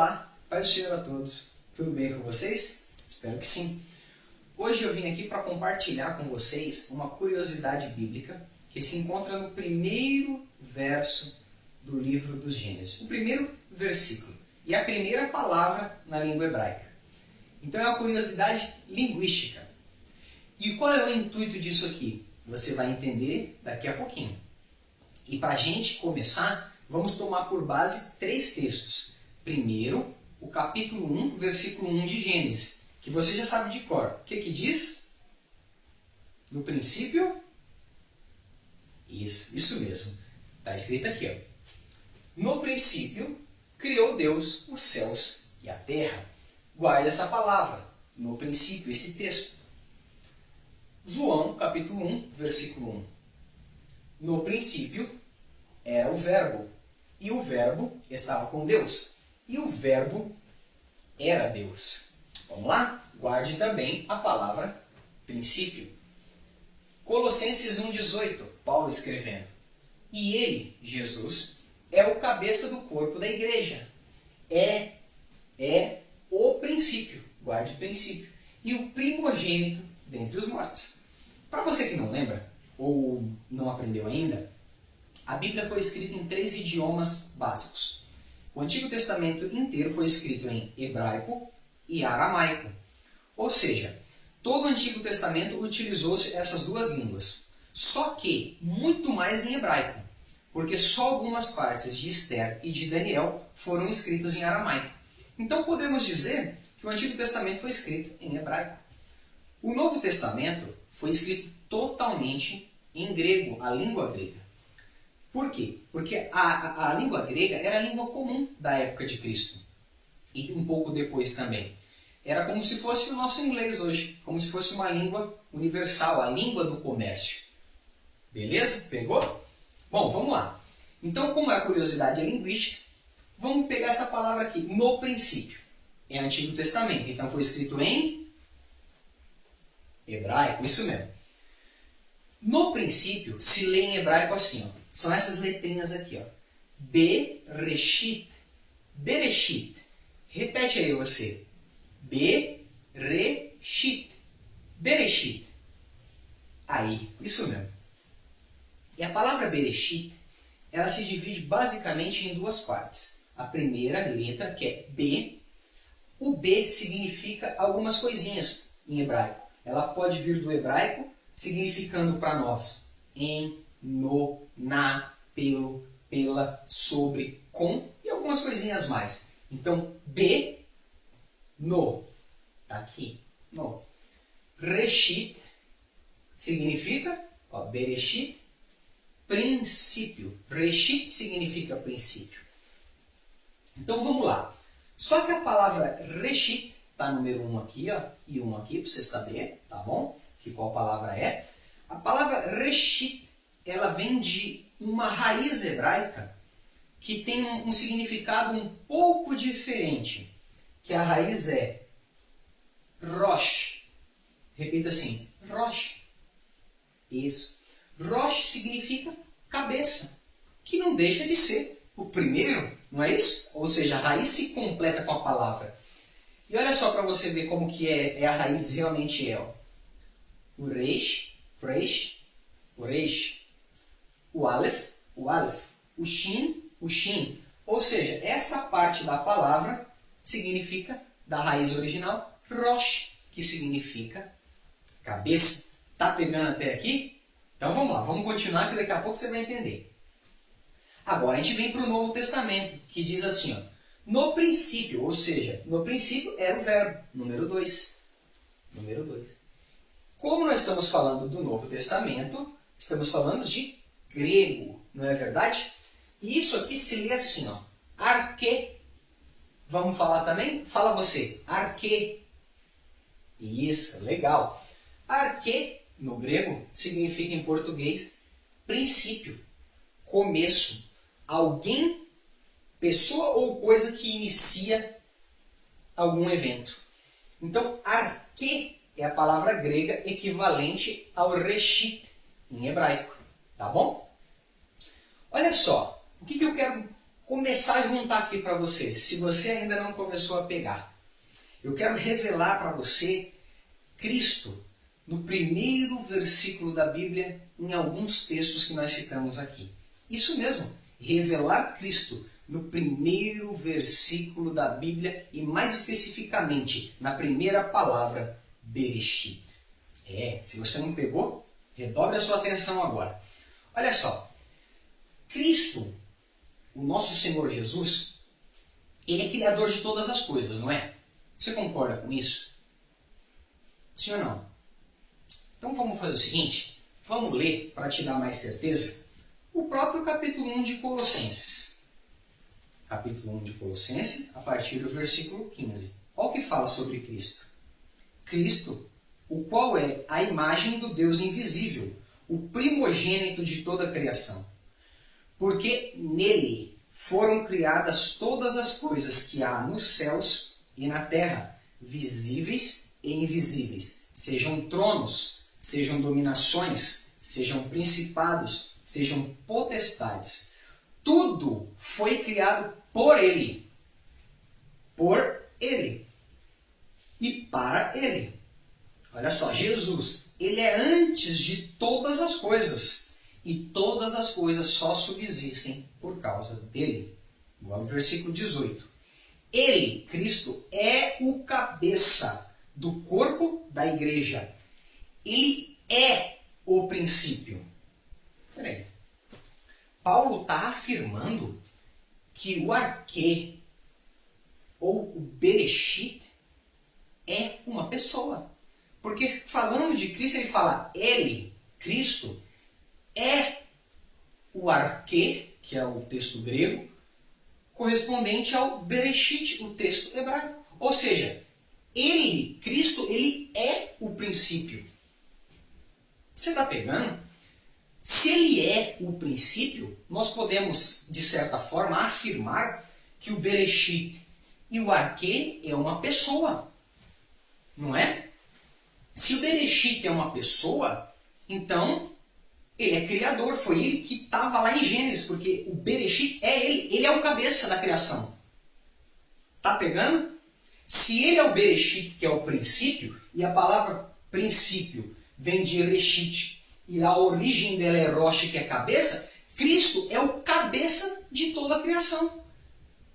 Olá, paz do Senhor a todos. Tudo bem com vocês? Espero que sim. Hoje eu vim aqui para compartilhar com vocês uma curiosidade bíblica que se encontra no primeiro verso do livro dos Gênesis. O primeiro versículo e a primeira palavra na língua hebraica. Então é uma curiosidade linguística. E qual é o intuito disso aqui? Você vai entender daqui a pouquinho. E para a gente começar, vamos tomar por base 3 textos. Primeiro, o capítulo 1, versículo 1 de Gênesis, que você já sabe de cor. O que diz? No princípio? Isso mesmo. Está escrito aqui. Ó. No princípio, criou Deus os céus e a terra. Guarde essa palavra. No princípio, esse texto. João, capítulo 1, versículo 1. No princípio era o Verbo, e o Verbo estava com Deus, e o Verbo era Deus. Vamos lá? Guarde também a palavra princípio. Colossenses 1,18, Paulo escrevendo. E ele, Jesus, é o cabeça do corpo da igreja. É o princípio. Guarde o princípio. E o primogênito dentre os mortos. Para você que não lembra, ou não aprendeu ainda, a Bíblia foi escrita em 3 idiomas básicos. O Antigo Testamento inteiro foi escrito em hebraico e aramaico. Ou seja, todo o Antigo Testamento utilizou-se essas duas línguas. Só que muito mais em hebraico, porque só algumas partes de Esther e de Daniel foram escritas em aramaico. Então podemos dizer que o Antigo Testamento foi escrito em hebraico. O Novo Testamento foi escrito totalmente em grego, a língua grega. Por quê? Porque a língua grega era a língua comum da época de Cristo. E um pouco depois também. Era como se fosse o nosso inglês hoje. Como se fosse uma língua universal, a língua do comércio. Beleza? Pegou? Bom, vamos lá. Então, como a curiosidade é linguística, vamos pegar essa palavra aqui. No princípio. É Antigo Testamento. Então foi escrito em hebraico. Isso mesmo. No princípio, se lê em hebraico assim, ó. São essas letrinhas aqui, ó. Bereshit. Bereshit. Repete aí você. Bereshit. Bereshit. Aí, isso mesmo. E a palavra Bereshit, ela se divide basicamente em 2 partes. A primeira letra, que é B. O B significa algumas coisinhas em hebraico. Ela pode vir do hebraico, significando para nós em, no, na, pelo, pela, sobre, com e algumas coisinhas mais. Então, B, no, está aqui, no. Reshit significa, ó, Bereshit, princípio. Reshit significa princípio. Então, vamos lá. Só que a palavra Reshit, está número 1 aqui, ó, e 1 aqui, para você saber, tá bom? Que qual palavra é. A palavra Reshit, ela vem de uma raiz hebraica que tem um significado um pouco diferente. Que a raiz é Rosh. Repita assim, Rosh. Isso. Rosh significa cabeça, que não deixa de ser o primeiro, não é isso? Ou seja, a raiz se completa com a palavra. E olha só para você ver como que a raiz realmente é. Ó. O Reish, o Reish, o Aleph, o Shin, o Shin. Ou seja, essa parte da palavra significa, da raiz original, Rosh, que significa cabeça. Tá pegando até aqui? Então vamos lá, vamos continuar que daqui a pouco você vai entender. Agora a gente vem para o Novo Testamento, que diz assim, ó, no princípio, ou seja, no princípio era o verbo, número 2. Número 2. Como nós estamos falando do Novo Testamento, estamos falando de grego, não é verdade? E isso aqui se lê assim, ó, arque. Vamos falar também? Fala você, arque. Isso, legal. Arque, no grego, significa em português princípio, começo, alguém, pessoa ou coisa que inicia algum evento. Então, arque é a palavra grega equivalente ao reshit em hebraico. Tá bom? Olha só, o que eu quero começar a juntar aqui para você, se você ainda não começou a pegar. Eu quero revelar para você Cristo no primeiro versículo da Bíblia, em alguns textos que nós citamos aqui. Isso mesmo, revelar Cristo no primeiro versículo da Bíblia e mais especificamente na primeira palavra, Bereshit. Se você não pegou, redobre a sua atenção agora. Olha só, Cristo, o nosso Senhor Jesus, ele é criador de todas as coisas, não é? Você concorda com isso? Sim ou não? Então vamos fazer o seguinte, vamos ler, para te dar mais certeza, o próprio capítulo 1 de Colossenses. Capítulo 1 de Colossenses, a partir do versículo 15. Olha o que fala sobre Cristo. Cristo, o qual é a imagem do Deus invisível, o primogênito de toda a criação. Porque nele foram criadas todas as coisas que há nos céus e na terra, visíveis e invisíveis, sejam tronos, sejam dominações, sejam principados, sejam potestades. Tudo foi criado por Ele e para Ele. Olha só, Jesus, Ele é antes de todas as coisas e todas as coisas só subsistem por causa dEle. Agora o versículo 18. Ele, Cristo, é o cabeça do corpo da igreja. Ele é o princípio. Peraí. Paulo está afirmando que o arquê, ou o Bereshit, é uma pessoa. Porque falando de Cristo, ele fala, ele, Cristo, é o arquê, que é o texto grego, correspondente ao Bereshit, o texto hebraico. Ou seja, ele, Cristo, ele é o princípio. Você está pegando? Se ele é o princípio, nós podemos, de certa forma, afirmar que o Bereshit e o arquê é uma pessoa. Não é? Se o Bereshit é uma pessoa, então ele é criador. Foi ele que estava lá em Gênesis, porque o Bereshit é ele. Ele é o cabeça da criação. Tá pegando? Se ele é o Bereshit, que é o princípio, e a palavra princípio vem de Reshit, e a origem dela é Rosh, que é cabeça, Cristo é o cabeça de toda a criação.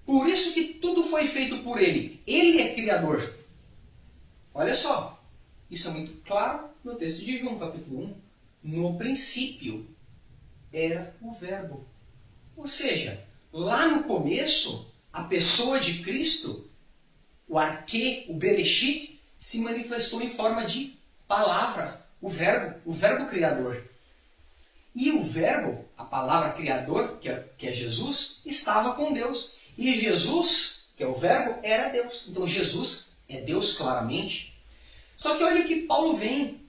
Por isso que tudo foi feito por ele. Ele é criador. Olha só, isso é muito claro no texto de João, capítulo 1. No princípio era o Verbo. Ou seja, lá no começo, a pessoa de Cristo, o arquê, o Bereshit, se manifestou em forma de palavra, o verbo criador. E o verbo, a palavra criador, que é Jesus, estava com Deus. E Jesus, que é o verbo, era Deus. Então Jesus é Deus claramente. Só que olha o que Paulo vem.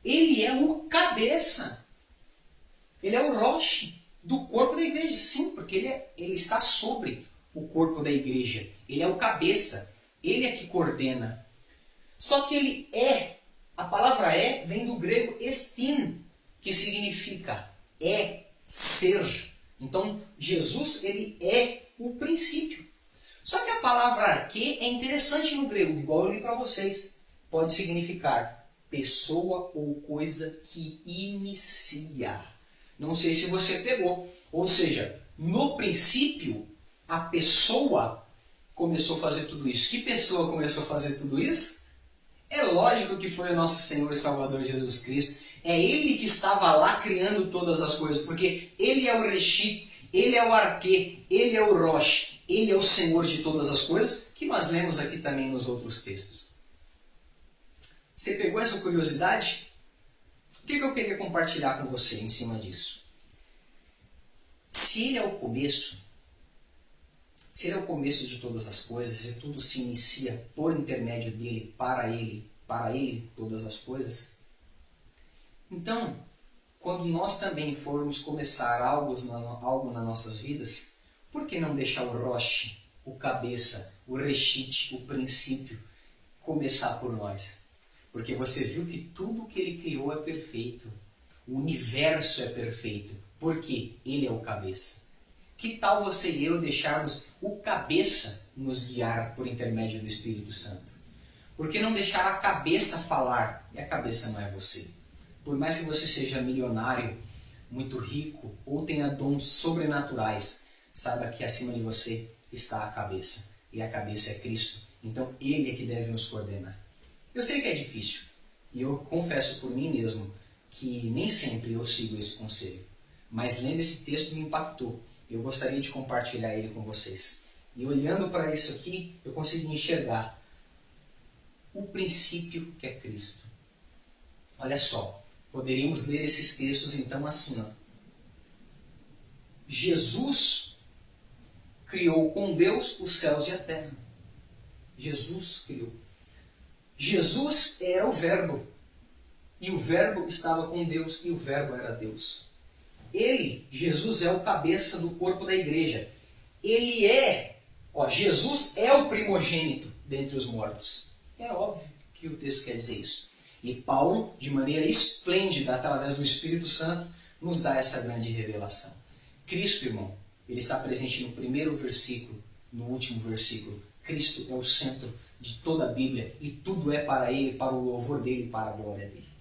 Ele é o cabeça. Ele é o Rosh do corpo da igreja. Sim, porque ele está sobre o corpo da igreja. Ele é o cabeça. Ele é que coordena. Só que ele é. A palavra é vem do grego estin, que significa ser. Então, Jesus, ele é o princípio. Só que a palavra arquê é interessante no grego, igual eu li para vocês. Pode significar pessoa ou coisa que inicia. Não sei se você pegou. Ou seja, no princípio, a pessoa começou a fazer tudo isso. Que pessoa começou a fazer tudo isso? É lógico que foi o nosso Senhor e Salvador Jesus Cristo. É Ele que estava lá criando todas as coisas, porque Ele é o Reshit, Ele é o arquê, Ele é o Rosh, Ele é o Senhor de todas as coisas, que nós lemos aqui também nos outros textos. Você pegou essa curiosidade? O que eu queria compartilhar com você em cima disso? Se Ele é o começo, se Ele é o começo de todas as coisas, e tudo se inicia por intermédio dEle, para Ele todas as coisas, então, quando nós também formos começar algo nas nossas vidas, por que não deixar o Rosh, o cabeça, o Reshit, o princípio, começar por nós? Porque você viu que tudo que Ele criou é perfeito. O universo é perfeito. Porque Ele é o cabeça. Que tal você e eu deixarmos o cabeça nos guiar por intermédio do Espírito Santo? Por que não deixar a cabeça falar? E a cabeça não é você. Por mais que você seja milionário, muito rico ou tenha dons sobrenaturais, saiba que acima de você está a cabeça. E a cabeça é Cristo. Então Ele é que deve nos coordenar. Eu sei que é difícil. E eu confesso por mim mesmo que nem sempre eu sigo esse conselho. Mas lendo esse texto me impactou. Eu gostaria de compartilhar ele com vocês. E olhando para isso aqui, eu consegui enxergar o princípio que é Cristo. Olha só, poderíamos ler esses textos então assim, ó. Jesus criou com Deus os céus e a terra. Jesus criou. Jesus era o Verbo. E o Verbo estava com Deus e o Verbo era Deus. Ele, Jesus, é o cabeça do corpo da igreja. Ele é, Jesus é o primogênito dentre os mortos. É óbvio que o texto quer dizer isso. E Paulo, de maneira esplêndida, através do Espírito Santo, nos dá essa grande revelação. Cristo, irmão, ele está presente no primeiro versículo, no último versículo. Cristo é o centro de toda a Bíblia e tudo é para Ele, para o louvor dEle e para a glória dEle.